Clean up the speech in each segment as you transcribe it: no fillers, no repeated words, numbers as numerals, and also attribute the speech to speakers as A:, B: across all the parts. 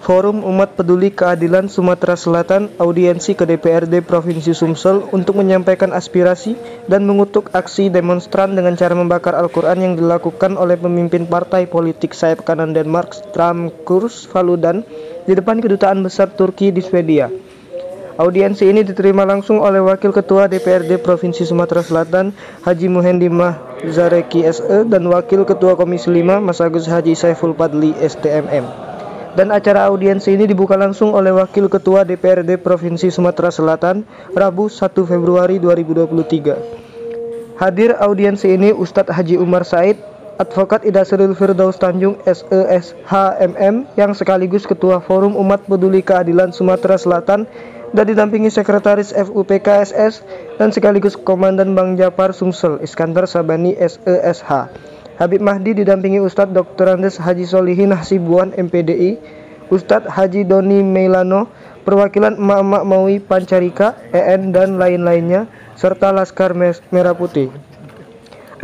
A: Forum Umat Peduli Keadilan Sumatera Selatan audiensi ke DPRD Provinsi Sumsel untuk menyampaikan aspirasi dan mengutuk aksi demonstran dengan cara membakar Al-Quran yang dilakukan oleh pemimpin partai politik sayap kanan Denmark Stramkurs Paludan di depan Kedutaan Besar Turki di Swedia. Audiensi ini diterima langsung oleh Wakil Ketua DPRD Provinsi Sumatera Selatan Haji Muhendi Mahzareki SE dan Wakil Ketua Komisi 5 Mas Agus Haji Saiful Padli STMM. Dan acara audiensi ini dibuka langsung oleh Wakil Ketua DPRD Provinsi Sumatera Selatan Rabu 1 Februari 2023. Hadir audiensi ini Ustadz Haji Umar Said, Advokat Idasril Firdaus Tanjung SESHMM yang sekaligus Ketua Forum Umat Peduli Keadilan Sumatera Selatan dan didampingi Sekretaris FUPKSS dan sekaligus Komandan Bang Japar Sumsel Iskandar Sabani SESH. Habib Mahdi didampingi Ustadz Dr. Andes Haji Solihin Hasibuan MPDI, Ustadz Haji Doni Meilano, perwakilan emak-emak Maui Pancarika, EN dan lain-lainnya, serta Laskar Merah Putih.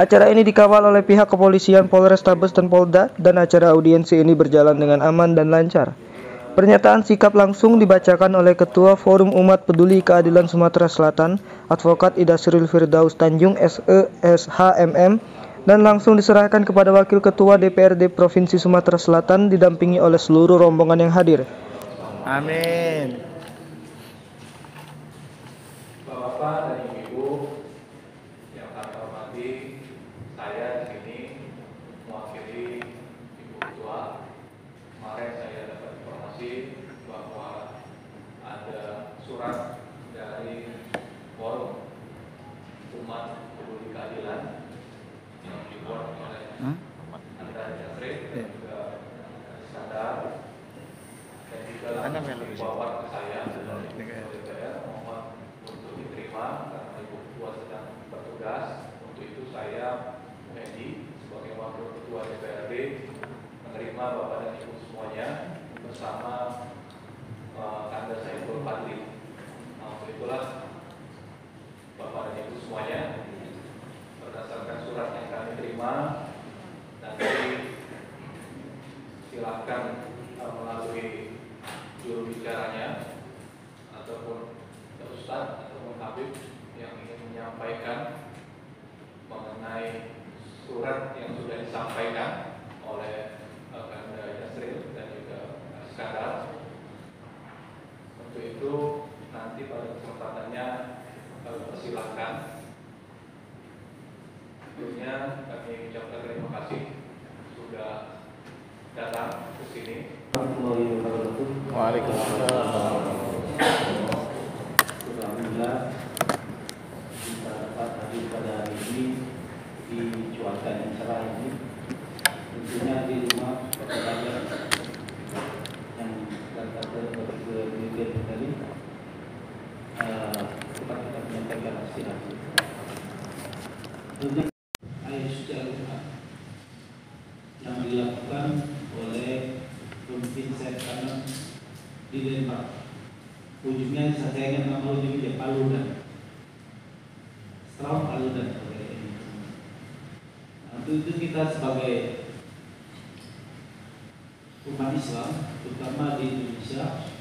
A: Acara ini dikawal oleh pihak kepolisian Polrestabes dan Polda dan acara audiensi ini berjalan dengan aman dan lancar. Pernyataan sikap langsung dibacakan oleh Ketua Forum Umat Peduli Keadilan Sumatera Selatan, Advokat Idasril Firdaus Tanjung SESHMM, dan langsung diserahkan kepada Wakil Ketua DPRD Provinsi Sumatera Selatan didampingi oleh seluruh rombongan yang hadir.
B: Amin.
C: Bapak dan Ibu yang kami hormati, saya di sini mewakili Ibu Ketua. Kemarin saya dapat informasi bahwa ada surat dari Forum Umat Peduli Keadilan yang dibuat oleh Anda Jasri dan juga Sadar dan juga dibawa ke saya dari DPR mohon untuk diterima karena Ibu Ketua sedang bertugas. Untuk itu saya Muhendi sebagai Wakil Ketua DPRD menerima Bapak dan Ibu semuanya bersama Anda Saiful Padli. Untuk itulah Bapak dan Ibu semuanya, berdasarkan surat yang kami terima, nanti silakan melalui juru bicaranya ataupun Ustadz ataupun Habib yang ingin menyampaikan mengenai surat yang sudah disampaikan oleh Anda Yasril dan juga Iskandar. Untuk itu nanti pada kesempatannya kami persilahkan. Tentunya kami ucapkan terima kasih sudah datang ke sini.
B: Waalaikumsalam.
D: Alhamdulillah kita dapat hadir pada hari ini di cuaca yang cerah ini. Tentunya di rumah Bapak Raja yang datang ke Dirjen tadi tempat kita menyampaikan aspirasi. Tentu ayat suci Al-Quran yang dilakukan oleh pemimpin sayap kanan di Denmark. Ujungnya saya ingat nama ujungnya Paludan, Stram Paludan. Untuk itu kita sebagai umat Islam, terutama di Indonesia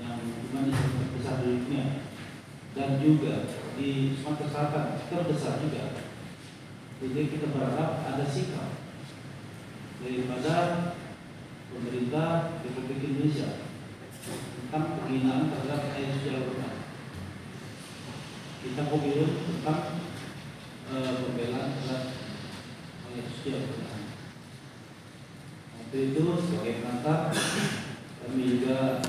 D: yang umat Islam terbesar di dunia dan juga di Sumatera Selatan terbesar juga. Jadi kita berharap ada sikap daripada pemerintah Republik Indonesia tentang penghinaan terhadap ayat suci Al-Quran. Kita pemilu tentang pembelaan terhadap ayat suci Al-Quran. Untuk itu sebagai pengantar kami juga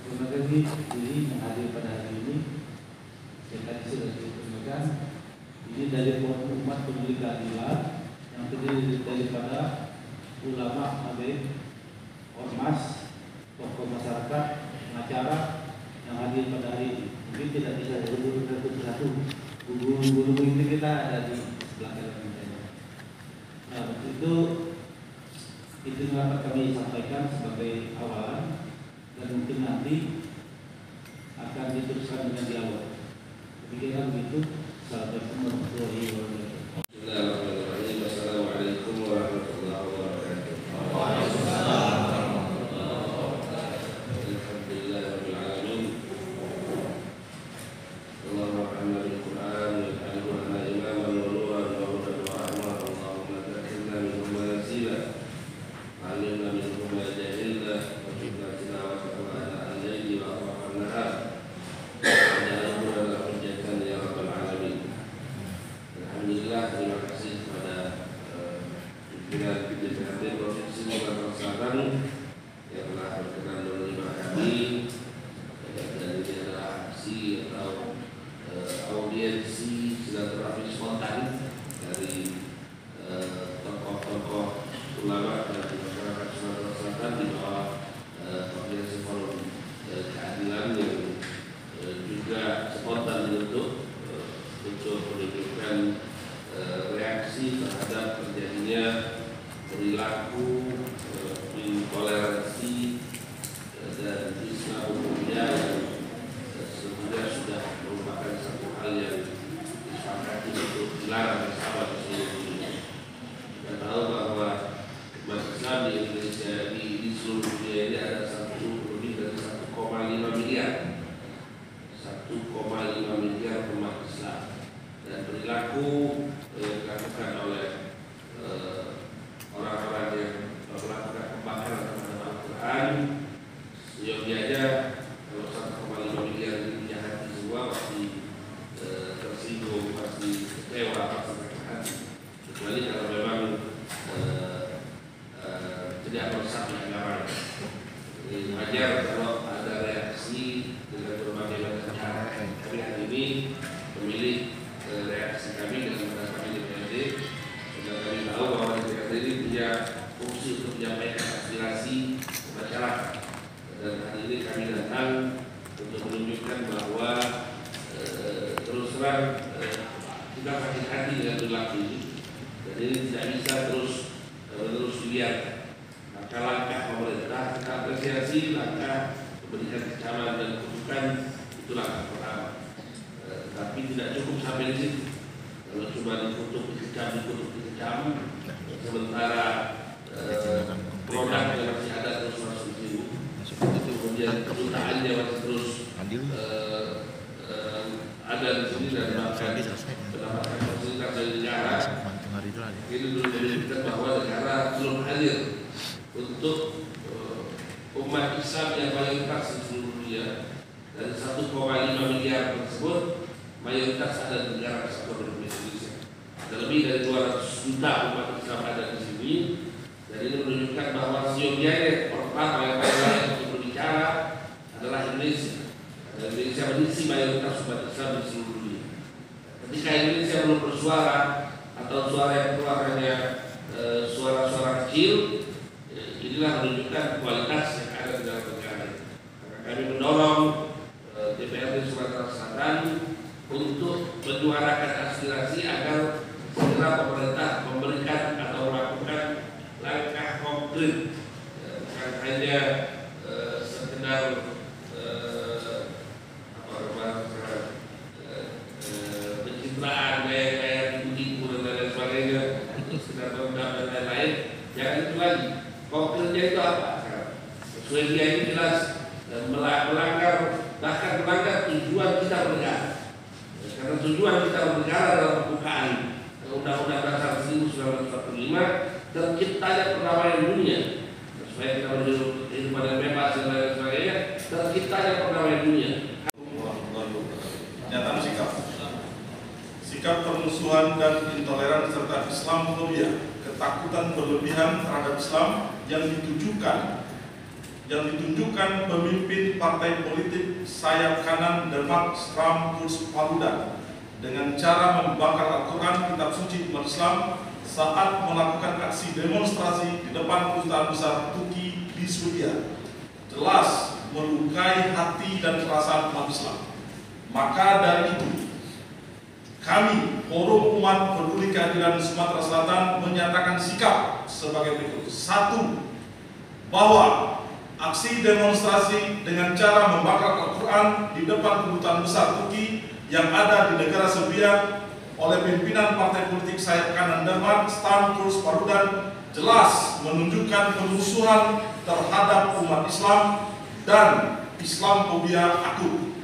D: terima kasih diri menghadir pada hari ini. Saya tadi sudah disampaikan ini dari Forum Umat Peduli Keadilan yang terdiri daripada ulama, habib, ormas, tokoh masyarakat, pengacara yang hadir pada hari ini. Mungkin tidak bisa disebut satu-satu. Guru-guru ini kita ada di sebelah kanan kita. Nah, itu dapat kami sampaikan sebagai awalan dan mungkin nanti akan diteruskan dengan dialog. Demikian begitu. Assalamualaikum warahmatullahi wabarakatuh.
E: Bismillahirrahmanirrahim. Assalamualaikum warahmatullahi wabarakatuh. audiensi silaturahmi spontan dari tokoh-tokoh ulama dan masyarakat Sumatera Selatan di bawah Koordinasi Forum Keadilan yang juga spontan dibentuk untuk menunjukkan reaksi terhadap terjadinya perilaku intoleransi dan Islamofobia yang sebetulnya sudah merupakan satu hal yang disepakati untuk dilarang bersama di seluruh dunia. Kita tahu bahwa umat Islam di Indonesia di seluruh dunia ini ada lebih dari 1,5 miliar 1,5 miliar umat Islam, dan perilaku yang dilakukan oleh orang-orang yang melakukan pembakaran terhadap Al-Quran, seyogianya kalau 1,5 miliar ini punya hati semua pasti tersinggung, pasti kecewa, pasti sakit hati. Kecuali kalau memang tidak merusak agamanya. Jadi wajar kalau ada reaksi dengan berbagai macam cara. Kami hari ini memilih reaksi kami dengan kami DPRD, karena kami tahu bahwa DPRD ini punya fungsi untuk menyampaikan aspirasi masyarakat. Dan hari ini kami datang untuk menunjukkan bahwa terus terang kita sakit hati dengan perilaku ini, dan ini tidak bisa terus dilihat. Maka langkah pemerintah kita apresiasi, langkah memberikan kecaman dan kutukan itu langkah pertama. Tapi tidak cukup sampai di situ. Kalau cuma dikutuk, dikecam, sementara produk yang masih ada terus masuk di situ, kemudian kejutaannya masih terus ada di sini dan bahkan mendapatkan fasilitas dari negara. Ini dulu menunjukkan bahwa negara belum hadir untuk umat Islam yang mayoritas di seluruh dunia. Dari 1,5 miliar tersebut, mayoritas ada di negara Kesatuan Republik Indonesia. Ada lebih dari 200 juta umat Islam ada di sini, dan ini menunjukkan bahwa seyogianya pertama yang paling layak untuk berbicara adalah Indonesia. Dan Indonesia mengisi mayoritas umat Islam di seluruh dunia. Ketika Indonesia belum bersuara atau suara yang keluar hanya suara-suara kecil, inilah menunjukkan kualitas yang ada di dalam negara. Maka kami mendorong DPRD Sumatera Selatan untuk menyuarakan aspirasi agar segera pemerintah memberikan atau melakukan langkah konkret, bukan hanya sekedar pencitraan gaya-gaya tipu-tipu dan lain sebagainya, untuk sekedar rendam dan lain-lain. Jangan itu lagi. Konkretnya itu apa? Sesuai dia ini jelas dan melanggar, bahkan melanggar tujuan kita bernegara. Karena tujuan kita bernegara adalah pembukaan Undang-Undang Dasar 1945, terciptanya perdamaian dunia, supaya kita berhidup kehidupan yang bebas dan lain sebagainya, terciptanya perdamaian dunia.
F: Pernyataan sikap permusuhan dan intoleran serta Islamofobia, ketakutan berlebihan terhadap Islam yang ditunjukkan pemimpin partai politik sayap kanan Denmark Stram Kurs Paludan dengan cara membakar Al-Quran kitab suci umat Islam saat melakukan aksi demonstrasi di depan kedutaan besar Turki di Swedia, jelas melukai hati dan perasaan umat Islam. Maka dari itu, kami Forum Umat Peduli Keadilan Sumatera Selatan menyatakan sikap sebagai berikut. 1. Bahwa aksi demonstrasi dengan cara membakar Al-Quran di depan kedutaan besar Turki yang ada di negara Serbia oleh pimpinan partai politik sayap kanan Denmark Stram Kurs Paludan jelas menunjukkan pemusuhan terhadap umat Islam dan Islamofobia akut.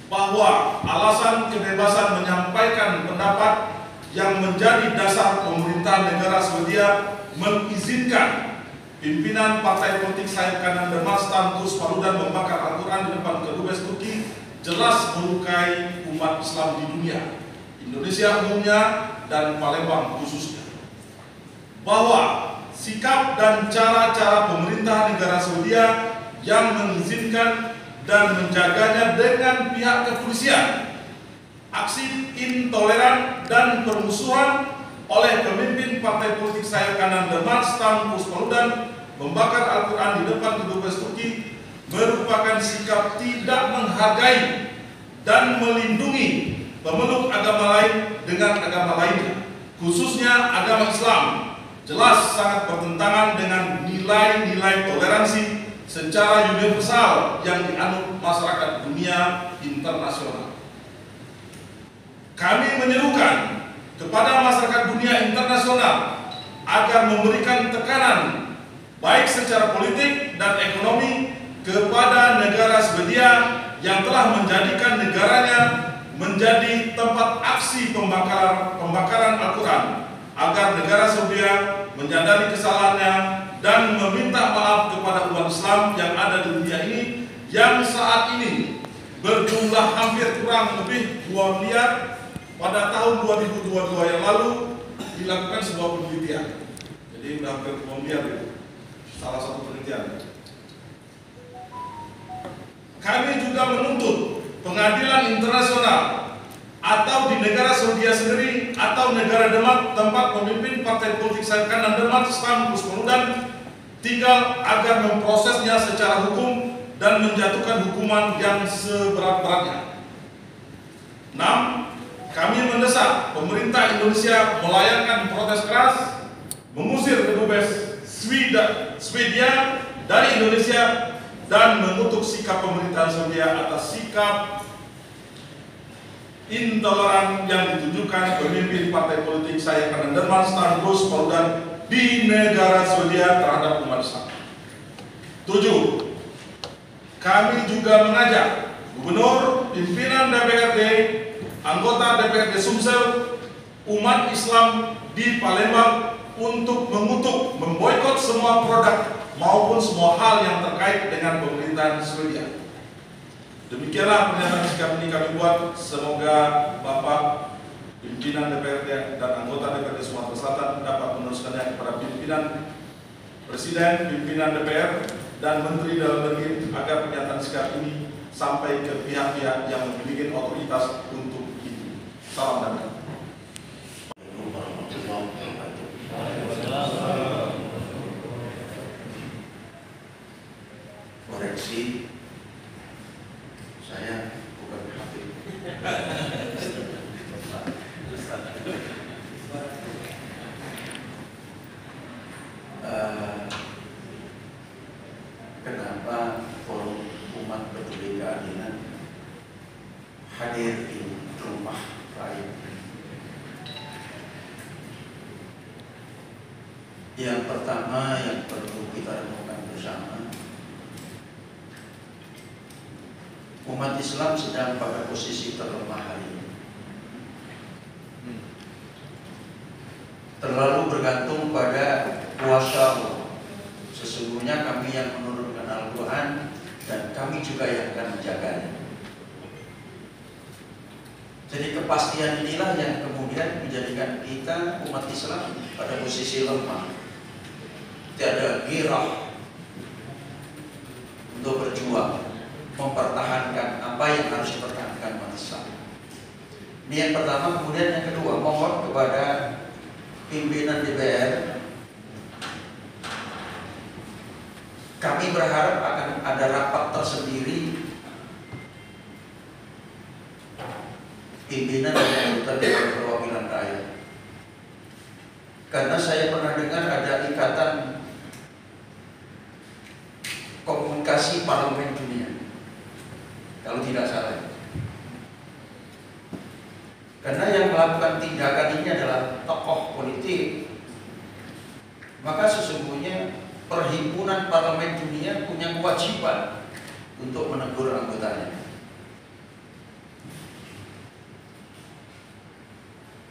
F: Bahwa alasan kebebasan menyampaikan pendapat yang menjadi dasar pemerintah negara Swedia mengizinkan pimpinan partai politik sayap kanan Denmark Stram Kurs Paludan membakar Al-Quran di depan kedubes Turki jelas melukai umat Islam di dunia, Indonesia umumnya dan Palembang khususnya. Bahwa sikap dan cara-cara pemerintah negara Swedia yang mengizinkan dan menjaganya dengan pihak kepolisian. Aksi intoleran dan permusuhan oleh pemimpin partai politik sayap kanan Demar Stam Puspaludan membakar Al-Quran di depan Kedubes Turki merupakan sikap tidak menghargai dan melindungi pemeluk agama lain dengan agama lainnya, khususnya agama Islam. Jelas sangat bertentangan dengan nilai-nilai toleransi secara universal yang dianut masyarakat dunia internasional. Kami menyerukan kepada masyarakat dunia internasional agar memberikan tekanan baik secara politik dan ekonomi kepada negara Swedia yang telah menjadikan negaranya menjadi tempat aksi pembakaran Al-Quran, agar negara Swedia menyadari kesalahannya dan meminta maaf kepada umat Islam yang ada di dunia ini yang saat ini berjumlah hampir kurang lebih 2 miliar. Pada tahun 2022 yang lalu dilakukan sebuah penelitian, jadi hampir 2 miliar itu salah satu penelitian. Kami juga menuntut pengadilan internasional atau di negara Swedia sendiri atau negara Denmark tempat pemimpin partai politik sayap kanan Denmark Stam Puspaludan tinggal agar memprosesnya secara hukum dan menjatuhkan hukuman yang seberat-beratnya. 6. Kami mendesak pemerintah Indonesia melayangkan protes keras, mengusir Kedubes Swedia dari Indonesia dan mengutuk sikap pemerintahan Swedia atas sikap intoleran yang ditunjukkan pemimpin partai politik sayap kanan Denmark Stam Puspaludan di negara Swedia terhadap umat Islam. 7. Kami juga mengajak Gubernur, pimpinan DPRD, anggota DPRD Sumsel, umat Islam di Palembang untuk mengutuk, memboikot semua produk maupun semua hal yang terkait dengan pemerintahan Swedia. Demikianlah pernyataan sikap ini kami buat. Semoga Bapak pimpinan DPRD dan anggota DPRD Sumatera Selatan dapat meneruskannya kepada pimpinan Presiden, pimpinan DPR, dan Menteri Dalam Negeri agar pernyataan sikap ini sampai ke pihak-pihak yang memiliki otoritas untuk itu. Salam damai.
G: Koreksi, saya bukan Habib. Kenapa Forum Umat Peduli Keadilan hadir di rumah rakyat? Yang pertama yang perlu kita renungkan bersama, umat Islam sedang pada posisi terlemah hari ini. Terlalu bergantung pada kuasa Allah. Sesungguhnya kami yang menurunkan Al-Quran dan kami juga yang akan menjaganya. Jadi kepastian inilah yang kemudian menjadikan kita umat Islam pada posisi lemah. Tiada girah untuk berjuang mempertahankan apa yang harus dipertahankan umat Islam. Ini yang pertama. Kemudian yang kedua, mohon kepada pimpinan DPR, kami berharap akan ada rapat tersendiri pimpinan dan anggota Dewan Perwakilan Rakyat. Karena saya pernah dengar ada ikatan komunikasi parlemen dunia, kalau tidak salah. Karena yang melakukan tindakan ini adalah tokoh politik, maka sesungguhnya Perhimpunan Parlemen Dunia punya kewajiban untuk menegur anggotanya.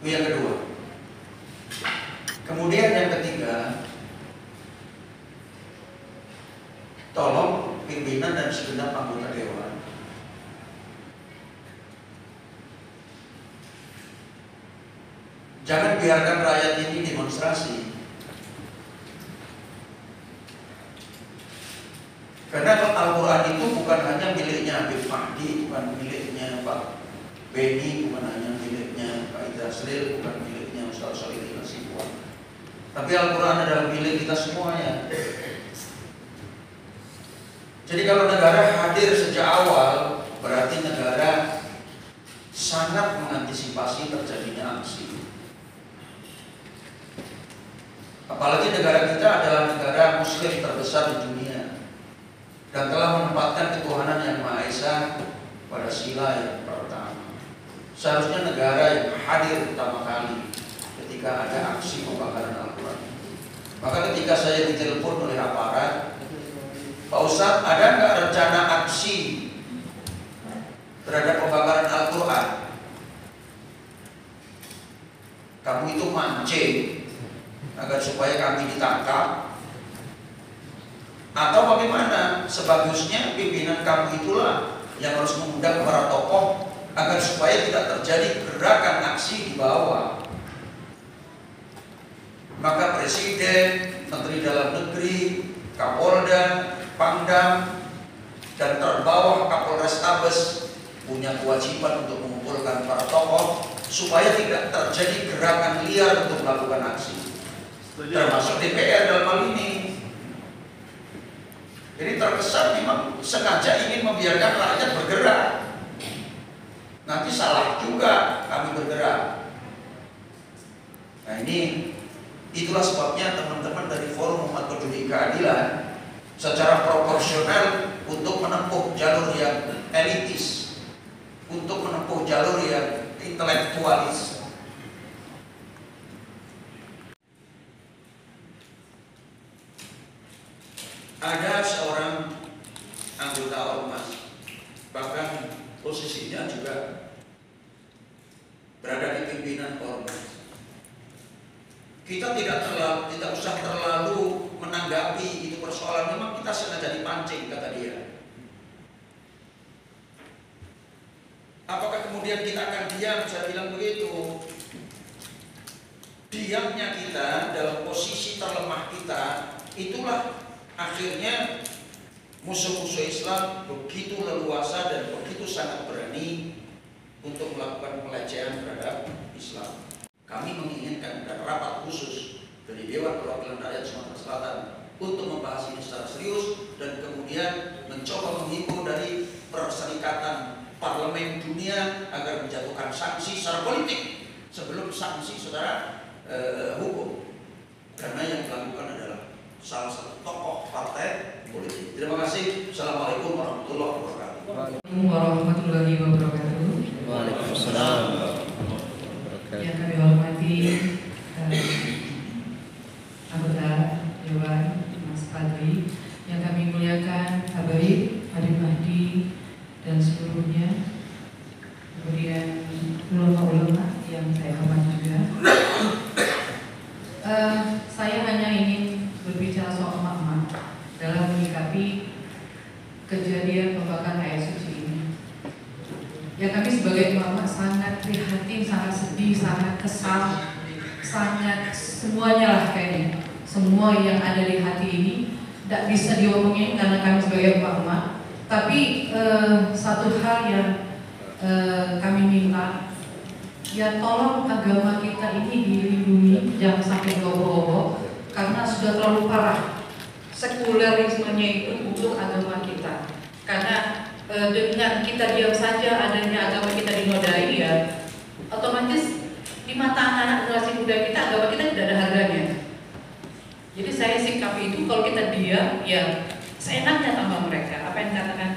G: Itu yang kedua. Kemudian yang ketiga, tolong pimpinan dan segenap anggota dewan jangan biarkan rakyat ini demonstrasi. Karena Al-Quran itu bukan hanya miliknya Habib Mahdi, bukan miliknya Pak Beni, bukan hanya miliknya Pak Idasril, bukan miliknya Ustaz Solihin Hasibuan. Tapi Al-Quran adalah milik kita semuanya. Jadi kalau negara hadir sejak awal, berarti negara sangat mengantisipasi terjadinya aksi. Apalagi negara kita adalah negara Muslim terbesar di dunia dan telah menempatkan ketuhanan yang Maha Esa pada sila yang pertama. Seharusnya negara yang hadir pertama kali ketika ada aksi pembakaran Al-Quran. Maka ketika saya ditelepon oleh aparat, Pak Ustadz, ada nggak rencana aksi terhadap pembakaran Al-Quran? Kamu itu mancing agar supaya kami ditangkap, atau bagaimana? Sebagusnya pimpinan kamu itulah yang harus mengundang para tokoh agar supaya tidak terjadi gerakan aksi di bawah. Maka Presiden, Menteri Dalam Negeri, Kapolda, Pangdam, dan terbawah Kapolrestabes punya kewajiban untuk mengumpulkan para tokoh supaya tidak terjadi gerakan liar untuk melakukan aksi. Termasuk DPR dalam hal ini. Jadi terkesan memang sengaja ingin membiarkan rakyat bergerak. Nanti salah juga kami bergerak. Nah ini, itulah sebabnya teman-teman dari Forum Umat Peduli Keadilan secara proporsional untuk menempuh jalur yang elitis, untuk menempuh jalur yang intelektualis. Ada seorang anggota ormas, bahkan posisinya juga berada di pimpinan ormas. Kita tidak usah terlalu menanggapi itu persoalan, memang kita sengaja dipancing, kata dia. Apakah kemudian kita akan diam? Saya bilang begitu. Diamnya kita dalam posisi terlemah kita, itulah akhirnya musuh-musuh Islam begitu leluasa dan begitu sangat berani untuk melakukan pelecehan terhadap Islam. Kami menginginkan rapat khusus dari Dewan Perwakilan Rakyat Sumatera Selatan untuk membahas ini secara serius dan kemudian mencoba menghimbau dari Perserikatan Parlemen Dunia agar menjatuhkan sanksi secara politik sebelum sanksi secara hukum, karena yang dilakukan adalah salah satu tokoh partai politik. Terima kasih. Assalamualaikum warahmatullahi wabarakatuh.
H: Waalaikumsalam warahmatullahi wabarakatuh.
B: Waalaikumsalam.
H: Yang kami hormati anggota Dewan Mas Padri, yang kami muliakan Habib Mahdi dan seluruhnya, kemudian ulama-ulama yang saya hormati juga. Saya hanya ingin berbicara soal emak-emak dalam menyikapi kejadian pembakaran ayat suci ini. Ya, kami sebagai emak-emak sangat prihatin, sangat sedih, sangat kesal, sangat semuanya lah kayaknya. Semua yang ada di hati ini tidak bisa diomongin karena kami sebagai emak-emak. Tapi satu hal yang kami minta, ya tolong agama kita ini dilindungi, jangan sampai gobo-gobo, karena sudah terlalu parah sekulerismenya itu untuk agama kita. Karena dengan kita diam saja adanya agama kita dinodai, ya otomatis di mata anak-anak generasi muda kita agama kita tidak ada harganya. Jadi saya sikapi itu, kalau kita diam ya seenaknya sama mereka. Apa yang dikatakan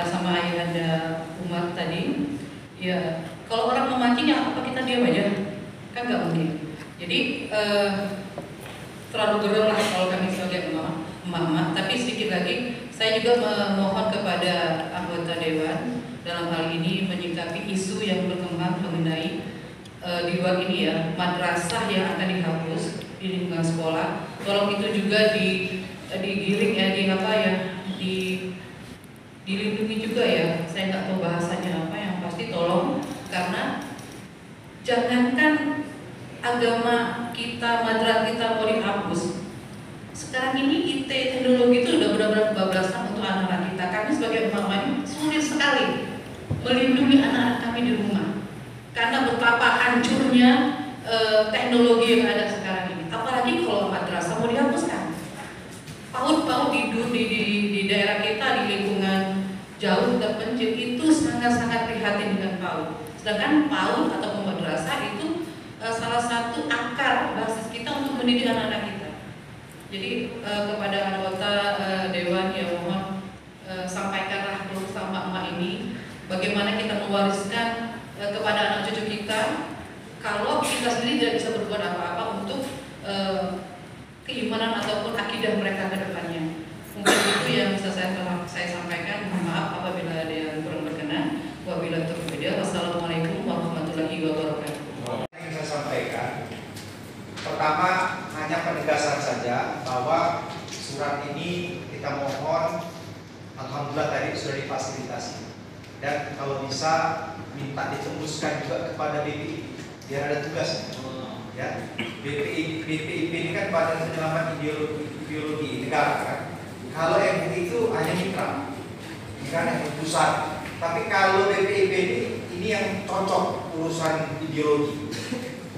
H: sama ayahanda Umar tadi, ya kalau orang memancing ya apa kita diam aja, kan nggak mungkin. Jadi terlalu gerung lah kalau kami sebagai emak-emak. Tapi sedikit lagi saya juga memohon kepada anggota Dewan dalam hal ini menyikapi isu yang berkembang mengenai di luar ini ya, madrasah yang akan dihapus di lingkungan sekolah. Tolong itu juga digiring ya, dilindungi juga ya. Saya nggak tahu bahasanya apa, yang pasti tolong, karena jangankan agama kita, madrasah kita mau dihapus, sekarang ini IT teknologi itu udah benar-benar kebablasan untuk anak-anak kita, karena kami sebagai emak-emak ini sulit sekali melindungi anak-anak kami di rumah karena betapa hancurnya teknologi yang ada sekarang ini. Apalagi kalau madrasah mau dihapuskan. PAUD di daerah kita, di lingkungan jauh terpencil itu sangat-sangat prihatin dengan PAUD. Sedangkan PAUD atau madrasah itu salah satu akar basis kita untuk mendidik anak-anak kita. Jadi kepada anggota Dewan ya mohon sampaikanlah keluh sama emak ini bagaimana kita mewariskan kepada anak cucu kita kalau kita sendiri tidak bisa berbuat apa-apa untuk keimanan ataupun akidah mereka ke depannya. Mungkin itu yang bisa saya sampaikan. Mohon maaf apabila ada yang kurang berkenan. Wabillahi taufiq. Wassalamualaikum warahmatullahi wabarakatuh.
I: Yang saya sampaikan, pertama hanya penegasan saja bahwa surat ini kita mohon, alhamdulillah tadi sudah difasilitasi dan kalau bisa minta ditembuskan juga kepada BPIP biar ada tugasnya. Ya, BPIP ini kan Badan Penyelamat Ideologi Negara kan. Kalau MUI itu hanya mitra, ini kan yang pusat. Tapi kalau BPIP ini yang cocok urusan ideologi,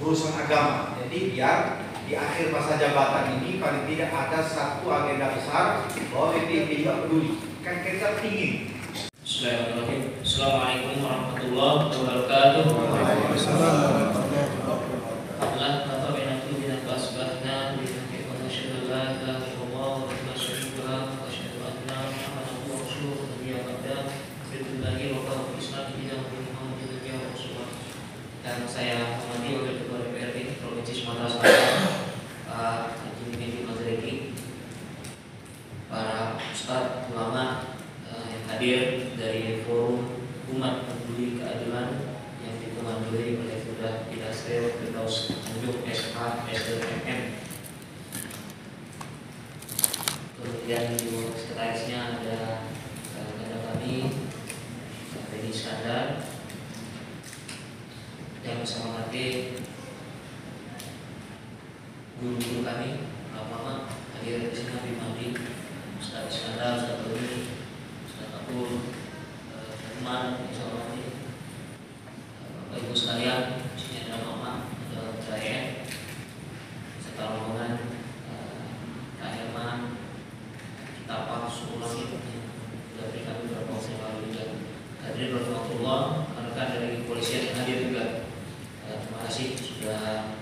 I: urusan agama. Jadi biar di akhir masa jabatan ini paling tidak ada satu agenda besar bahwa BPIP juga peduli. Kan kita ingin.
J: Bismillahirrahmanirrahim. Assalamualaikum warahmatullahi wabarakatuh. Dan saya hormati Wakil Ketua DPRD Provinsi Sumatera Selatan, Pak Haji Medi Mazreki, para ustadz, ulama yang hadir dari Forum Umat Peduli Keadilan yang dikomandoi oleh Saudara Idasril Firdaus Tanjung SH SDMM. Kemudian di sekretarisnya ada kami Teddy Iskandar. Yang saya hormati guru-guru kami, ulama hadir di sini, Habib Madi, Ustaz Iskandar, Ustaz Doni, Ustaz Abdul, teman yang saya hormati, Bapak Ibu sekalian, di sini ada mama, ada saya, serta rombongan Kak Herman, kita Pak Sulang dari kami beberapa waktu yang lalu juga. Hadirin warahmatullah, rekan dari kepolisian yang hadir juga. Terima kasih sudah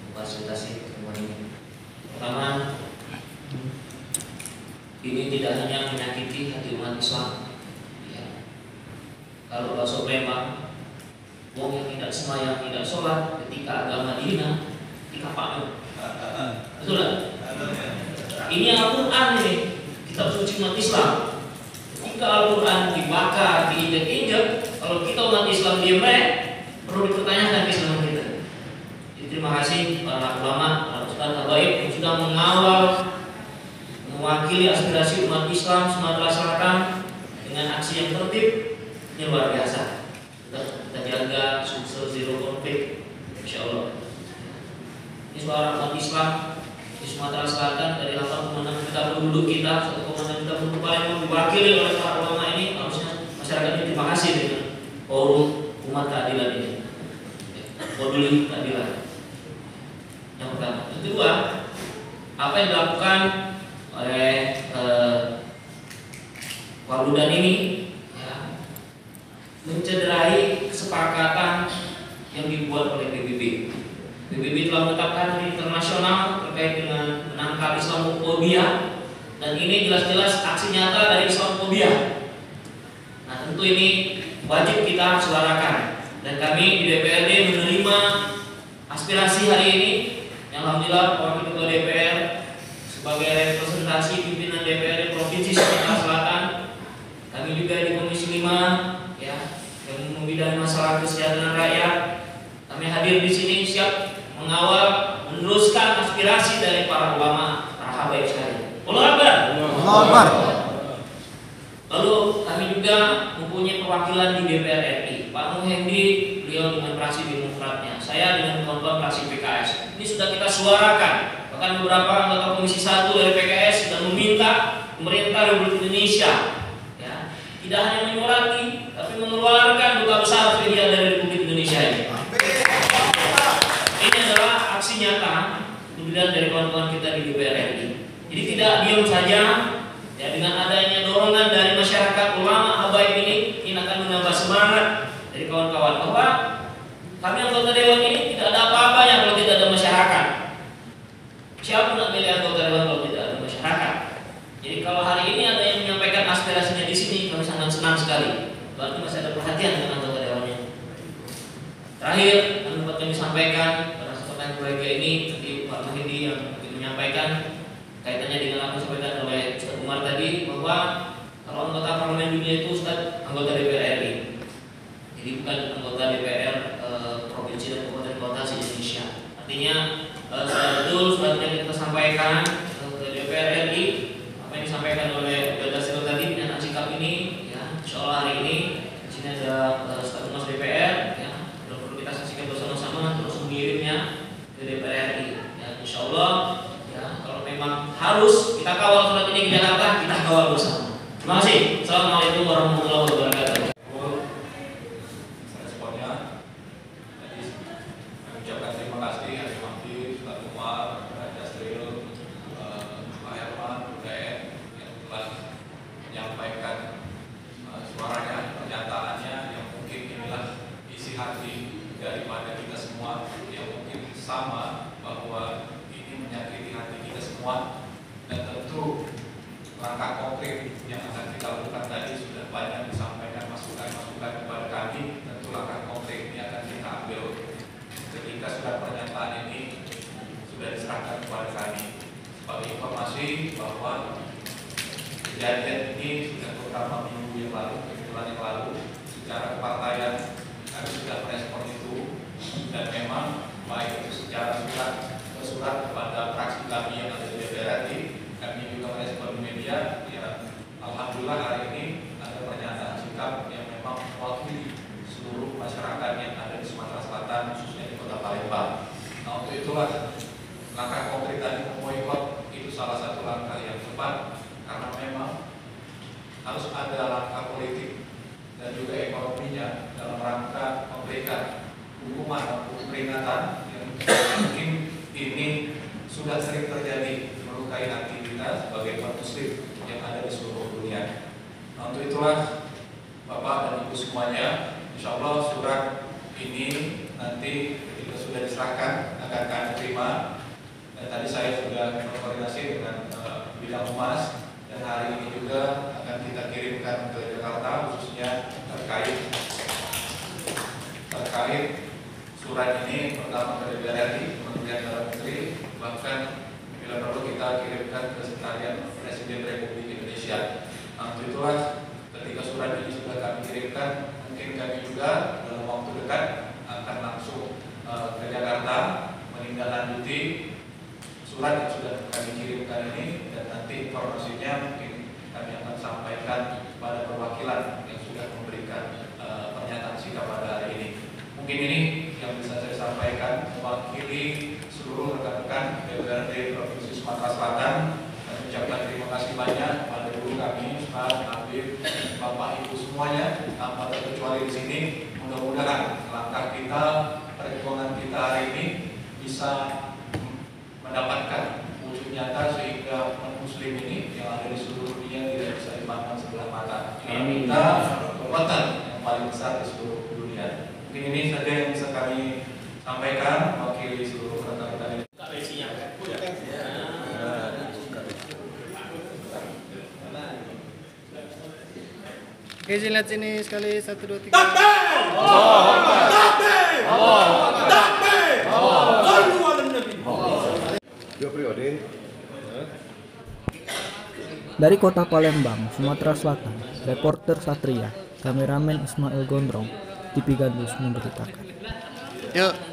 J: memfasilitasi pertemuan ini. Pertama, ini tidak hanya menyakiti hati umat Islam. Ya. Kalau bahasa Palembang, wong yang tidak sembahyang, tidak sholat, ketika agama dihina, dikapaknya. Betul tak? Ini Al-Quran ini, kitab suci umat Islam. Ketika Al-Quran dibakar, diinjak-injak, kalau kita umat Islam diam perlu dipertanyakan keislaman kita. Jadi, terima kasih para ulama, para ustaz habaib yang sudah mengawal, mewakili aspirasi umat Islam Sumatera Selatan dengan aksi yang tertib. Ini luar biasa. Kita jaga sukses zero konflik, insya Allah. Ini suara umat Islam di Sumatera Selatan dari 8,6 juta penduduk kita, 1,6 juta penduduk paling diwakili oleh para ulama ini. Harusnya masyarakat ini terima kasih dengan forum umat keadilan ini. Peduli keadilan. Yang pertama. Yang kedua, apa yang dilakukan oleh Waludan ini ya, mencederai kesepakatan yang dibuat oleh PBB. PBB telah menetapkan hari internasional terkait dengan menangkal Islamophobia, dan ini jelas-jelas aksi nyata dari Islamophobia. Nah, tentu ini wajib kita suarakan. Dan kami di DPRD menerima aspirasi hari ini. Yang alhamdulillah Wakil Ketua DPR sebagai representasi pimpinan DPRD Provinsi Sumatera Selatan, kami juga di Komisi 5 ya, yang membidangi masalah kesejahteraan rakyat, kami hadir di sini siap mengawal, meneruskan aspirasi dari para ulama, para habaib sekalian. Allahu Akbar. Lalu kami juga mempunyai perwakilan di DPR RI. Pak Muhendi, beliau dengan fraksi Demokratnya, saya dengan kawan-kawan fraksi PKS. Ini sudah kita suarakan. Bahkan beberapa anggota Komisi 1 dari PKS sudah meminta pemerintah Republik Indonesia, ya, tidak hanya menyurati, tapi mengeluarkan duta besar media dari Republik Indonesia ini. Ini adalah aksi nyata kemudian dari kawan-kawan kita di DPR RI. Jadi tidak diam saja, ya, dengan adanya dorongan dari masyarakat ulama habaib ini akan menambah semangat dari kawan-kawan bahwa kami anggota dewan ini tidak ada apa-apanya kalau tidak ada masyarakat. Siapa nak milih anggota dewan kalau tidak ada masyarakat? Jadi kalau hari ini ada yang menyampaikan aspirasinya di sini, kami sangat senang sekali. Berarti masih ada perhatian dengan anggota dewannya. Terakhir, kami sampaikan pada kesempatan keluarga ini, nanti Pak Mahidi yang menyampaikan kaitannya dengan apa yang disampaikan oleh Ustaz Umar tadi, bahwa kalau anggota parlemen dunia itu Ustaz anggota DPR RI. Jadi bukan anggota DPR provinsi dan kabupaten kota se-Indonesia. Artinya sudah betul sudah kita sampaikan ke DPR RI apa yang disampaikan oleh Dasril tadi dengan sikap ini, ya, insya Allah hari ini di sini ada staf Mas DPR, ya, perlu kita saksikan bersama-sama terus mengirimnya ke DPR RI. Ya, insya Allah, ya, kalau memang harus kita kawal surat ini ke Jakarta, kita kawal bersama. Terima kasih. Assalamualaikum warahmatullahi wabarakatuh.
F: Sama bahwa ini menyakiti hati kita semua, dan tentu langkah konkret yang akan kita lakukan tadi sudah banyak disampaikan masukan-masukan kepada kami. Tentu langkah konkret ini akan kita ambil ketika surat pernyataan ini sudah diserahkan kepada kami. Sebagai informasi bahwa kejadian ini sudah beberapa minggu yang lalu, bulan yang lalu, secara kepartaian kami sudah merespon itu, dan memang baik itu secara surat kepada fraksi kami yang ada di DPR RI, kami juga merespon di media. Ya, alhamdulillah hari ini ada pernyataan sikap yang memang mewakili seluruh masyarakat yang ada di Sumatera Selatan, khususnya di Kota Palembang. Nah, untuk itulah langkah konkret tadi memboikot itu salah satu langkah yang tepat, karena memang harus ada langkah politik dan juga ekonominya dalam rangka memberikan hukuman atau peringatan yang mungkin ini sudah sering terjadi melukai hati kita sebagai umat muslim yang ada di seluruh dunia. Nah, untuk itulah Bapak dan Ibu semuanya, insya Allah surat ini nanti ketika sudah diserahkan akan kami terima. Dan tadi saya sudah berkoordinasi dengan bidang humas, dan hari ini juga akan kita kirimkan ke Jakarta, khususnya terkait surat ini pertama ke DPR RI, Kementerian Dalam Negeri, bahkan bila perlu kita kirimkan ke Sekretariat Presiden Republik Indonesia. Nah, itulah ketika surat ini sudah kami kirimkan, mungkin kami juga dalam waktu dekat akan langsung ke Jakarta menindaklanjuti surat yang sudah kami kirimkan ini, dan nanti informasinya mungkin kami akan sampaikan pada perwakilan yang sudah memberikan pernyataan sikap pada hari ini. Mungkin ini yang bisa saya sampaikan mewakili seluruh rekan-rekan DPRD Provinsi Sumatera Selatan, dan ucapkan terima kasih banyak kepada guru kami, Ustaz, Habib, Bapak Ibu semuanya tanpa terkecuali di sini. Mudah-mudahan langkah kita, perjuangan kita hari ini bisa mendapatkan wujud nyata sehingga umat muslim ini yang ada di seluruh dunia tidak bisa dipandang sebelah mata. Ini kita kekuatan yang paling besar di seluruh dunia. Mungkin ini saja yang bisa kami sampaikan mewakili seluruh rekan-rekan ini.
A: Oke, lihat sini sekali 1, 2, 3.
K: Dari Kota Palembang, Sumatera Selatan, reporter Satria, kameramen Ismail Gondrong, TV Gandus memberitakan.
A: Yuk.